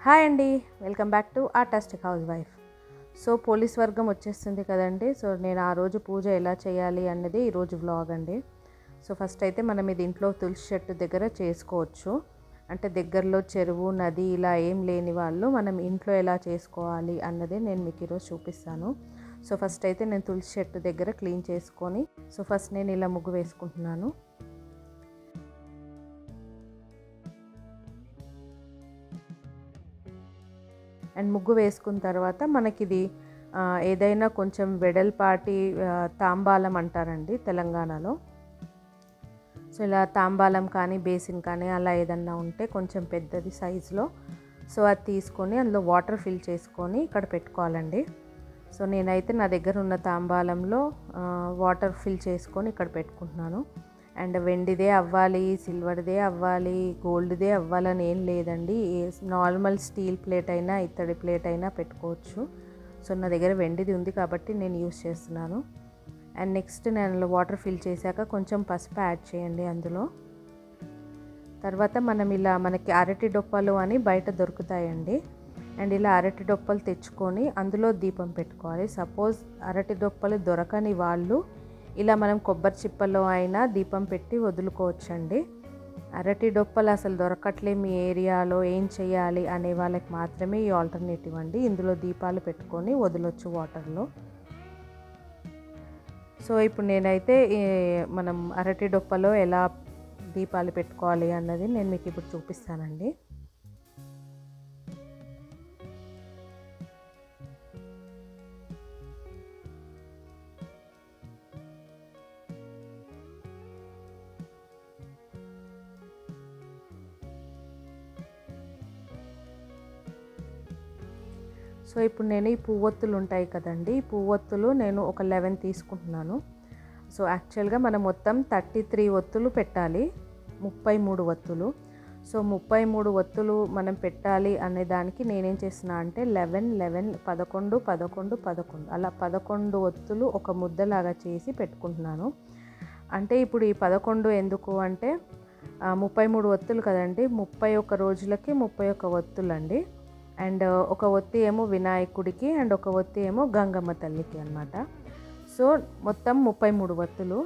Hi అండి, welcome back to artistic house wife. So police వర్గం వచ్చేస్తుంది కదండి. సో నేను ఆ రోజు పూజ ఎలా చేయాలి అన్నది ఈరోజు వ్లాగ్ అండి. సో ఫస్ట్ అయితే మనం ఇది ఇంట్లో తులసి చెట్టు దగ్గర చేసుకోవచ్చు. అంటే దగ్గరలో చెరువు, నది ఇలా ఏం లేని వాళ్ళు మనం ఇంట్లో ఎలా చేసుకోవాలి అన్నది నేను మీకు ఈరోజు చూపిస్తాను. సో ఫస్ట్ అయితే నేను తులసి చెట్టు దగ్గర క్లీన్ చేసుకొని ఫస్ట్ నేను ఇలా ముగ్గు వేసుకుంటున్నాను. అండ్ ముగ్గు వేసుకున్న తర్వాత మనకిది ఏదైనా కొంచెం వెడల్పాటి తాంబాలం అంటారండి తెలంగాణలో. సో ఇలా తాంబాలం కానీ బేసిన్ కానీ అలా ఏదన్నా ఉంటే కొంచెం పెద్దది సైజులో సో అది తీసుకొని అందులో వాటర్ ఫిల్ చేసుకొని ఇక్కడ పెట్టుకోవాలండి. సో నేనైతే నా దగ్గర ఉన్న తాంబాలంలో వాటర్ ఫిల్ చేసుకొని ఇక్కడ పెట్టుకుంటున్నాను. అండ్ వెండిదే అవ్వాలి, సిల్వర్దే అవ్వాలి, గోల్డ్దే అవ్వాలని ఏం లేదండి. నార్మల్ స్టీల్ ప్లేట్ అయినా ఇత్తడి ప్లేట్ అయినా పెట్టుకోవచ్చు. సో నా దగ్గర వెండిది ఉంది కాబట్టి నేను యూస్ చేస్తున్నాను. అండ్ నెక్స్ట్ నేను వాటర్ ఫిల్ చేశాక కొంచెం పసుపు యాడ్ చేయండి అందులో. తర్వాత మనం ఇలా మనకి అరటి డొప్పలు అని బయట దొరుకుతాయండి. అండ్ ఇలా అరటి డొప్పలు తెచ్చుకొని అందులో దీపం పెట్టుకోవాలి. సపోజ్ అరటి డొప్పలు దొరకని వాళ్ళు ఇలా మనం కొబ్బరి చిప్పలో అయినా దీపం పెట్టి వదులుకోవచ్చండి. అరటి డొప్పలు అసలు దొరకట్లే మీ ఏరియాలో ఏం చేయాలి అనే వాళ్ళకి మాత్రమే ఈ ఆల్టర్నేటివ్ అండి. ఇందులో దీపాలు పెట్టుకొని వదలొచ్చు వాటర్లో. సో ఇప్పుడు నేనైతే మనం అరటి డొప్పలో ఎలా దీపాలు పెట్టుకోవాలి అన్నది నేను మీకు ఇప్పుడు చూపిస్తానండి. సో ఇప్పుడు నేను ఈ పువ్వొత్తులు ఉంటాయి కదండి, ఈ పువ్వొత్తులు నేను ఒక 11 తీసుకుంటున్నాను. సో యాక్చువల్గా మనం మొత్తం 33 ఒత్తులు పెట్టాలి, 33 ఒత్తులు. సో 33 ఒత్తులు మనం పెట్టాలి అనే దానికి నేనేం చేస్తున్నా అంటే 11, 11, 11, 11, 11 అలా 11 ఒత్తులు ఒక ముద్దలాగా చేసి పెట్టుకుంటున్నాను. అంటే ఇప్పుడు ఈ 11 ఎందుకు అంటే 33 ఒత్తులు కదండి, 31 రోజులకి 31 ఒత్తులు అండి. అండ్ ఒక ఒత్తి ఏమో వినాయకుడికి అండ్ ఒక ఒత్తి ఏమో గంగమ్మ తల్లికి అన్నమాట. సో మొత్తం 33 ఒత్తులు.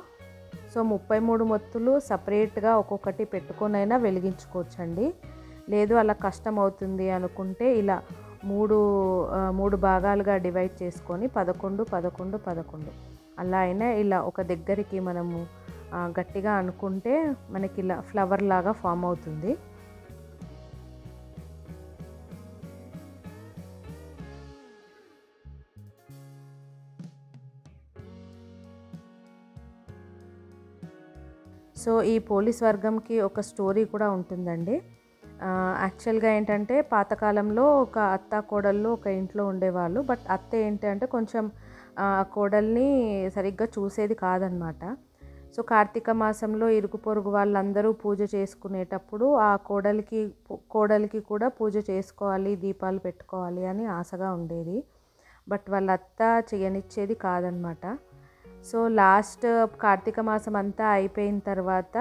సో 33 ఒత్తులు సపరేట్గా ఒక్కొక్కటి పెట్టుకొనైనా వెలిగించుకోవచ్చండి. లేదు అలా కష్టం అవుతుంది అనుకుంటే ఇలా మూడు భాగాలుగా డివైడ్ చేసుకొని 11, 11, 11 అలా అయినా ఇలా ఒక దగ్గరికి మనము గట్టిగా అనుకుంటే మనకి ఇలా ఫ్లవర్ లాగా ఫామ్ అవుతుంది. సో ఈ పోలీస్ వర్గంకి ఒక స్టోరీ కూడా ఉంటుందండి. యాక్చువల్గా ఏంటంటే పాతకాలంలో ఒక అత్త కోడళ్ళు ఒక ఇంట్లో ఉండేవాళ్ళు. బట్ అత్త ఏంటంటే కొంచెం కోడల్ని సరిగ్గా చూసేది కాదనమాట. సో కార్తీక మాసంలో ఇరుగు పొరుగు వాళ్ళందరూ పూజ చేసుకునేటప్పుడు ఆ కోడలికి కూడా పూజ చేసుకోవాలి, దీపాలు పెట్టుకోవాలి అని ఆశగా ఉండేది. బట్ వాళ్ళ అత్త చేయనిచ్చేది కాదనమాట. సో లాస్ట్ కార్తీక మాసం అంతా అయిపోయిన తర్వాత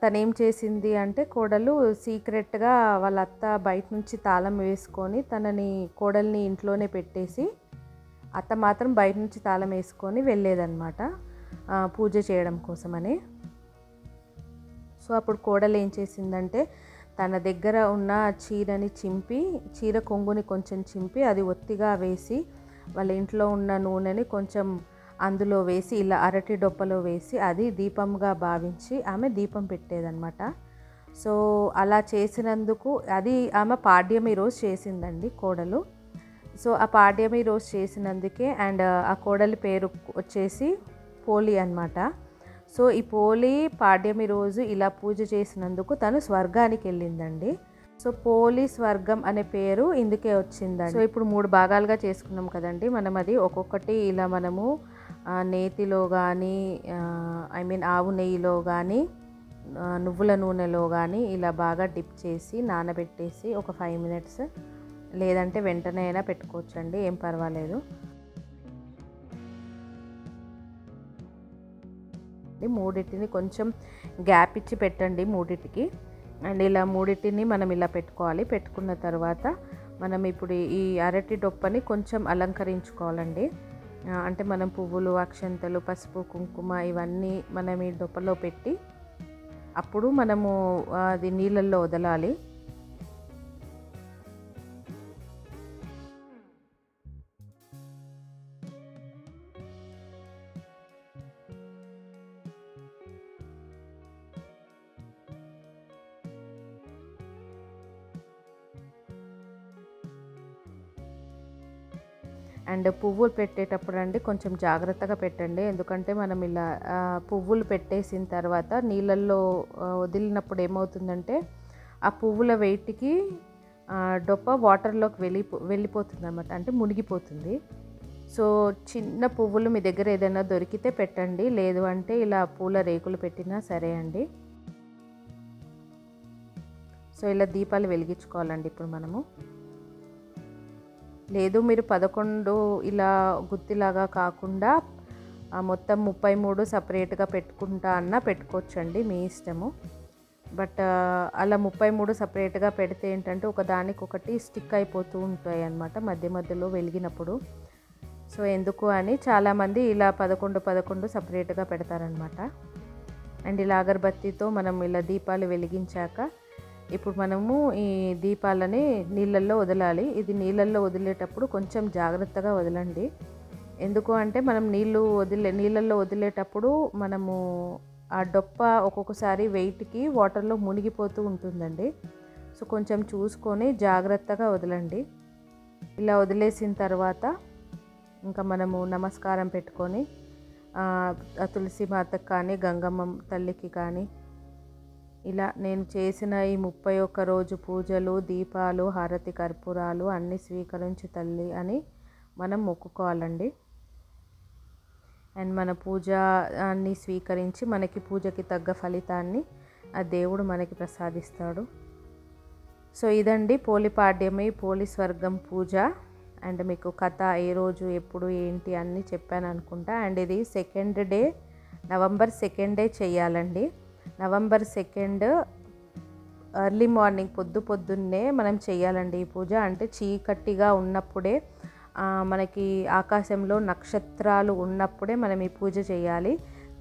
తనేం చేసింది అంటే కోడలు సీక్రెట్గా వాళ్ళ అత్త బయట నుంచి తాళం వేసుకొని కోడల్ని ఇంట్లోనే పెట్టేసి అత్త మాత్రం బయట నుంచి తాళం వేసుకొని వెళ్ళేదన్నమాట పూజ చేయడం కోసమని. సో అప్పుడు కోడలు ఏం చేసిందంటే తన దగ్గర ఉన్న చీర కొంగుని కొంచెం చింపి అది ఒత్తిగా వేసి వాళ్ళ ఇంట్లో ఉన్న నూనెని కొంచెం అందులో వేసి ఇలా అరటి డొప్పలో వేసి అది దీపంగా భావించి ఆమె దీపం పెట్టేదన్నమాట. సో అలా చేసినందుకు అది ఆమె పాడ్యమి రోజు చేసిందండి కోడలు. సో ఆ పాడ్యమి రోజు చేసినందుకే అండ్ ఆ కోడలి పేరు వచ్చేసి పోలి అన్నమాట. సో ఈ పోలి పాడ్యమి రోజు ఇలా పూజ చేసినందుకు తను స్వర్గానికి వెళ్ళిందండి. సో పోలీస్ వర్గం అనే పేరు ఇందుకే వచ్చిందండి. సో ఇప్పుడు 3 భాగాలుగా చేసుకున్నాం కదండి మనం. అది ఒక్కొక్కటి ఇలా మనము నేతిలో కానీ ఆవు నెయ్యిలో కానీ నువ్వుల నూనెలో కానీ ఇలా బాగా డిప్ చేసి నానబెట్టేసి ఒక 5 minutes లేదంటే వెంటనే అయినా పెట్టుకోవచ్చండి, ఏం పర్వాలేదు. మూడింటిని కొంచెం గ్యాప్ ఇచ్చి పెట్టండి మూడింటికి. అండ్ ఇలా మూడిటిని మనం ఇలా పెట్టుకోవాలి. పెట్టుకున్న తర్వాత మనం ఇప్పుడు ఈ అరటి డొప్పని కొంచెం అలంకరించుకోవాలండి. అంటే మనం పువ్వులు, అక్షంతలు, పసుపు, కుంకుమ ఇవన్నీ మనం ఈ డొప్పలో పెట్టి అప్పుడు మనము అది నీళ్ళల్లో వదలాలి. అండ్ పువ్వులు పెట్టేటప్పుడు అండి కొంచెం జాగ్రత్తగా పెట్టండి. ఎందుకంటే మనం ఇలా పువ్వులు పెట్టేసిన తర్వాత నీళ్ళల్లో వదిలినప్పుడు ఏమవుతుందంటే ఆ పువ్వుల వెయిట్కి డొప్ప వాటర్లోకి వెళ్ళిపోతుంది అనమాట, అంటే మునిగిపోతుంది. సో చిన్న పువ్వులు మీ దగ్గర ఏదైనా దొరికితే పెట్టండి, లేదు అంటే ఇలా పూల రేకులు పెట్టినా సరే అండి. సో ఇలా దీపాలు వెలిగించుకోవాలండి ఇప్పుడు మనము. లేదు మీరు 11 ఇలా గుత్తిలాగా కాకుండా మొత్తం 33 సపరేట్గా పెట్టుకుంటా అన్నా పెట్టుకోవచ్చండి, మీ ఇష్టము. బట్ అలా 33 సపరేట్గా పెడితే ఏంటంటే ఒకదానికొకటి స్టిక్ అయిపోతూ ఉంటాయి అన్నమాట మధ్య మధ్యలో వెలిగినప్పుడు. సో ఎందుకు అని చాలామంది ఇలా 11 సపరేట్గా పెడతారనమాట. అండ్ ఇలా అగరబత్తితో మనం ఇలా దీపాలు వెలిగించాక ఇప్పుడు మనము ఈ దీపాలని నీళ్ళల్లో వదలాలి. ఇది నీళ్ళల్లో వదిలేటప్పుడు కొంచెం జాగ్రత్తగా వదలండి. ఎందుకు అంటే మనం నీళ్ళల్లో వదిలేటప్పుడు మనము ఆ డొప్ప ఒక్కొక్కసారి వెయిట్కి వాటర్లో మునిగిపోతూ ఉంటుందండి. సో కొంచెం చూసుకొని జాగ్రత్తగా వదలండి. ఇలా వదిలేసిన తర్వాత ఇంకా మనము నమస్కారం పెట్టుకొని తులసి మాతకు కానీ గంగమ్మ తల్లికి కానీ ఇలా నేను చేసిన ఈ 31 రోజు పూజలు, దీపాలు, హారతి కర్పూరాలు అన్నీ స్వీకరించు తల్లి అని మనం మొక్కుకోవాలండి. అండ్ మన పూజ అన్నీ స్వీకరించి మనకి పూజకి తగ్గ ఫలితాన్ని ఆ దేవుడు మనకి ప్రసాదిస్తాడు. సో ఇదండి పోలిపాడ్యమి, పోలి స్వర్గం పూజ. అండ్ మీకు కథ ఏ రోజు ఎప్పుడు ఏంటి అన్నీ చెప్పాను అనుకుంటా. అండ్ ఇది సెకండ్ డే, నవంబర్ 2 చేయాలండి. నవంబర్ 2 ఎర్లీ మార్నింగ్ పొద్దున్నే మనం చేయాలండి ఈ పూజ. అంటే చీకటిగా ఉన్నప్పుడే మనకి ఆకాశంలో నక్షత్రాలు ఉన్నప్పుడే మనం ఈ పూజ చేయాలి.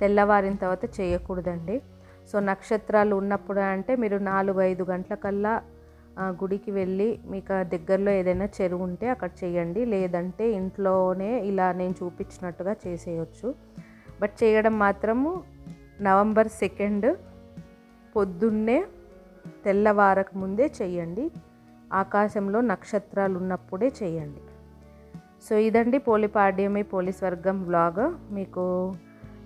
తెల్లవారిన తర్వాత చేయకూడదండి. సో నక్షత్రాలు ఉన్నప్పుడు అంటే మీరు 4-5 గంటలకల్లా గుడికి వెళ్ళి మీకు దగ్గరలో ఏదైనా చెరువు ఉంటే అక్కడ చేయండి. లేదంటే ఇంట్లోనే ఇలా నేను చూపించినట్టుగా చేసేయచ్చు. బట్ చేయడం మాత్రము నవంబర్ 2 పొద్దున్నే తెల్లవారక ముందే చేయండి. ఆకాశంలో నక్షత్రాలు ఉన్నప్పుడే చేయండి. సో ఇదండి పోలిపాడ్యమి, పోలి స్వర్గం వ్లాగ్. మీకు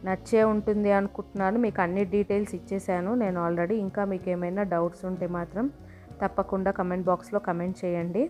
నచ్చే ఉంటుంది అనుకుంటున్నాను. మీకు అన్ని డీటెయిల్స్ ఇచ్చేసాను నేను ఆల్రెడీ. ఇంకా మీకు ఏమైనా డౌట్స్ ఉంటే మాత్రం తప్పకుండా కమెంట్ బాక్స్లో కమెంట్ చేయండి.